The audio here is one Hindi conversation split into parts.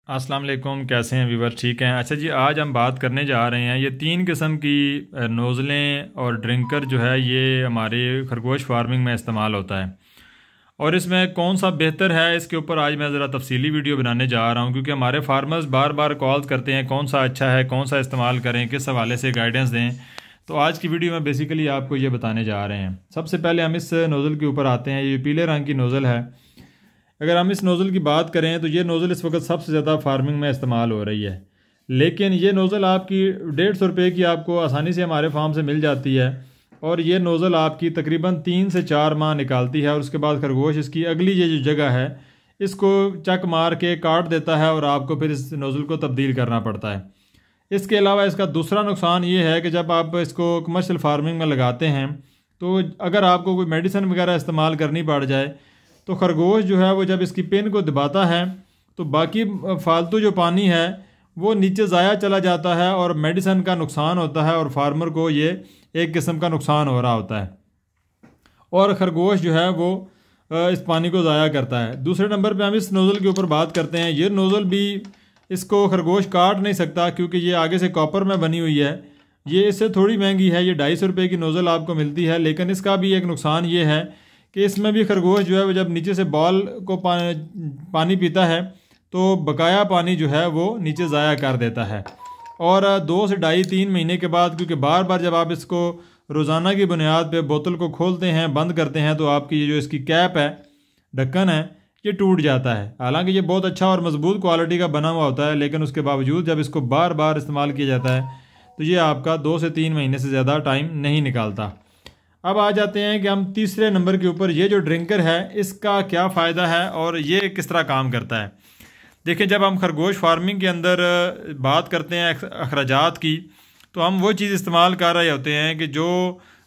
अस्सलाम वालेकुम, कैसे हैं व्यूवर? ठीक हैं। अच्छा जी, आज हम बात करने जा रहे हैं ये 3 किस्म की नोज़लें और ड्रिंकर जो है ये हमारे खरगोश फार्मिंग में इस्तेमाल होता है। और इसमें कौन सा बेहतर है, इसके ऊपर आज मैं ज़रा तफसीली वीडियो बनाने जा रहा हूँ, क्योंकि हमारे फार्मर्स बार बार कॉल्स करते हैं कौन सा अच्छा है, कौन सा इस्तेमाल करें, किस हवाले से गाइडेंस दें। तो आज की वीडियो में बेसिकली आपको ये बताने जा रहे हैं। सबसे पहले हम इस नोज़ल के ऊपर आते हैं। ये पीले रंग की नोज़ल है। अगर हम इस नोज़ल की बात करें तो ये नोज़ल इस वक्त सबसे ज़्यादा फार्मिंग में इस्तेमाल हो रही है। लेकिन ये नोज़ल आपकी 150 रुपये की आपको आसानी से हमारे फार्म से मिल जाती है। और ये नोज़ल आपकी तकरीबन 3 से 4 माह निकालती है। और उसके बाद खरगोश इसकी अगली ये जो जगह है इसको चक मार के काट देता है और आपको फिर इस नोज़ल को तब्दील करना पड़ता है। इसके अलावा इसका दूसरा नुकसान ये है कि जब आप इसको कमर्शियल फार्मिंग में लगाते हैं तो अगर आपको कोई मेडिसिन वगैरह इस्तेमाल करनी पड़ जाए तो खरगोश जो है वो जब इसकी पिन को दबाता है तो बाकी फालतू जो पानी है वो नीचे ज़ाया चला जाता है और मेडिसिन का नुकसान होता है और फार्मर को ये एक किस्म का नुकसान हो रहा होता है और खरगोश जो है वो इस पानी को ज़ाया करता है। दूसरे नंबर पे हम इस नोज़ल के ऊपर बात करते हैं। ये नोज़ल भी इसको खरगोश काट नहीं सकता क्योंकि ये आगे से कॉपर में बनी हुई है। ये इससे थोड़ी महंगी है, ये 250 रुपये की नोज़ल आपको मिलती है। लेकिन इसका भी एक नुकसान ये है कि इसमें भी खरगोश जो है वो जब नीचे से बॉल को पानी पीता है तो बकाया पानी जो है वो नीचे ज़ाया कर देता है। और 2 से 2.5-3 महीने के बाद, क्योंकि बार बार जब आप इसको रोज़ाना की बुनियाद पे बोतल को खोलते हैं, बंद करते हैं, तो आपकी ये जो इसकी कैप है, ढक्कन है, ये टूट जाता है। हालांकि ये बहुत अच्छा और मज़बूत क्वालिटी का बना हुआ होता है, लेकिन उसके बावजूद जब इसको बार बार इस्तेमाल किया जाता है तो ये आपका 2 से 3 महीने से ज़्यादा टाइम नहीं निकालता। अब आ जाते हैं कि हम तीसरे नंबर के ऊपर, ये जो ड्रिंकर है इसका क्या फ़ायदा है और ये किस तरह काम करता है। देखिए, जब हम खरगोश फार्मिंग के अंदर बात करते हैं अखराजात की, तो हम वो चीज़ इस्तेमाल कर रहे होते हैं कि जो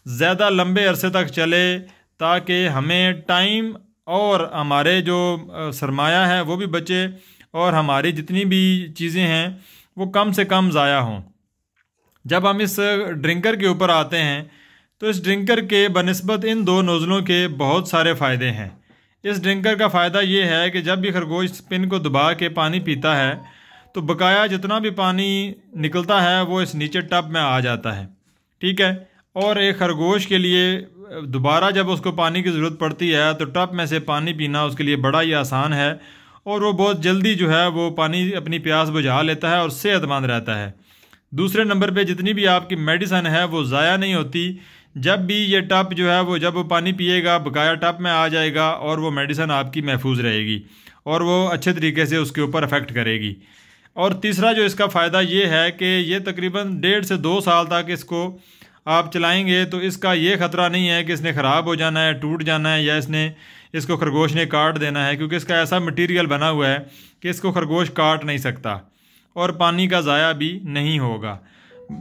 ज़्यादा लंबे अरसे तक चले, ताकि हमें टाइम और हमारे जो सरमाया है वो भी बचे और हमारी जितनी भी चीज़ें हैं वो कम से कम ज़ाया हों। जब हम इस ड्रिंकर के ऊपर आते हैं तो इस ड्रिंकर के बनिस्बत इन 2 नोज़लों के बहुत सारे फ़ायदे हैं। इस ड्रिंकर का फ़ायदा ये है कि जब भी खरगोश पिन को दबा के पानी पीता है तो बकाया जितना भी पानी निकलता है वो इस नीचे टब में आ जाता है। ठीक है। और एक खरगोश के लिए दोबारा जब उसको पानी की ज़रूरत पड़ती है तो टब में से पानी पीना उसके लिए बड़ा ही आसान है और वो बहुत जल्दी जो है वो पानी अपनी प्यास बुझा लेता है और सेहतमंद रहता है। दूसरे नंबर पे जितनी भी आपकी मेडिसिन है वो ज़ाया नहीं होती। जब भी ये टब जो है वो जब वो पानी पिएगा बकाया टब में आ जाएगा और वो मेडिसिन आपकी महफूज रहेगी और वो अच्छे तरीके से उसके ऊपर अफेक्ट करेगी। और तीसरा जो इसका फ़ायदा ये है कि ये तकरीबन 1.5 से 2 साल तक इसको आप चलाएंगे तो इसका ये ख़तरा नहीं है कि इसने ख़राब हो जाना है, टूट जाना है या इसको खरगोश ने काट देना है, क्योंकि इसका ऐसा मटीरियल बना हुआ है कि इसको खरगोश काट नहीं सकता और पानी का ज़ाया भी नहीं होगा।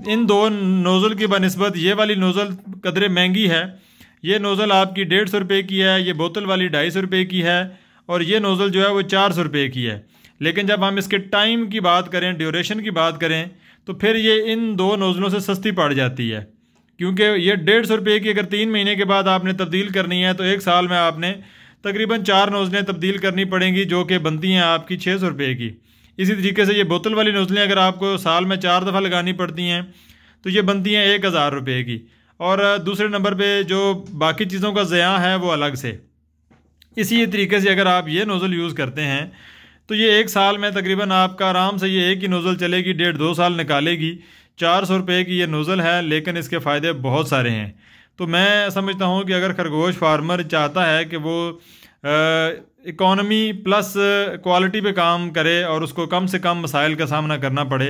इन 2 नोज़ल की बनिस्बत ये वाली नोज़ल कदरे महंगी है। ये नोज़ल आपकी 150 रुपये की है, ये बोतल वाली 250 रुपये की है और ये नोज़ल जो है वो 400 रुपये की है। लेकिन जब हम इसके टाइम की बात करें, ड्यूरेशन की बात करें, तो फिर ये इन 2 नोज़लों से सस्ती पड़ जाती है, क्योंकि ये 150 रुपये की अगर 3 महीने के बाद आपने तब्दील करनी है तो 1 साल में आपने तकरीबन 4 नोज़लें तब्दील करनी पड़ेंगी, जो कि बनती हैं आपकी 600 रुपये की। इसी तरीके से ये बोतल वाली नोज़लें अगर आपको साल में 4 दफ़ा लगानी पड़ती हैं तो ये बनती हैं 1000 रुपये की। और दूसरे नंबर पे जो बाकी चीज़ों का ज़िया है वो अलग से। इसी तरीके से अगर आप ये नोज़ल यूज़ करते हैं तो ये 1 साल में तकरीबन आपका आराम से ये एक ही नोज़ल चलेगी, 1.5-2 साल निकालेगी। 400 रुपये की ये नोज़ल है, लेकिन इसके फ़ायदे बहुत सारे हैं। तो मैं समझता हूँ कि अगर खरगोश फार्मर चाहता है कि वो इकॉनमी प्लस क्वालिटी पे काम करे और उसको कम से कम मसाइल का सामना करना पड़े,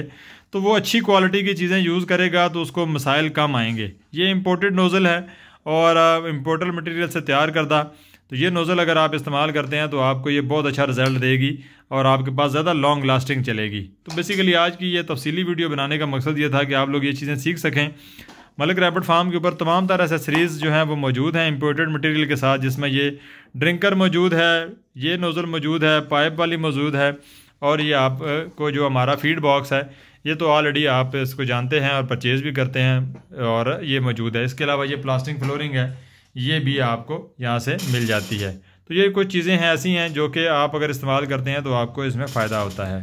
तो वो अच्छी क्वालिटी की चीज़ें यूज़ करेगा तो उसको मसाइल कम आएंगे। ये इम्पोर्टेड नोज़ल है और इम्पोर्टेड मटेरियल से तैयार करदा। तो ये नोज़ल अगर आप इस्तेमाल करते हैं तो आपको ये बहुत अच्छा रिज़ल्ट देगी और आपके पास ज़्यादा लॉन्ग लास्टिंग चलेगी। तो बेसिकली आज की ये तफसीली वीडियो बनाने का मकसद ये था कि आप लोग ये चीज़ें सीख सकें। मलिक रैबिट फार्म के ऊपर तमाम तरह एसेसरीज़ जो हैं वो मौजूद हैं इम्पोर्टेड मटेरियल के साथ, जिसमें ये ड्रिंकर मौजूद है, ये नोज़ल मौजूद है, पाइप वाली मौजूद है और ये आपको जो हमारा फीड बॉक्स है ये तो ऑलरेडी आप इसको जानते हैं और परचेज़ भी करते हैं और ये मौजूद है। इसके अलावा ये प्लास्टिक फ्लोरिंग है, ये भी आपको यहाँ से मिल जाती है। तो ये कुछ चीज़ें हैं ऐसी हैं जो कि आप अगर इस्तेमाल करते हैं तो आपको इसमें फ़ायदा होता है।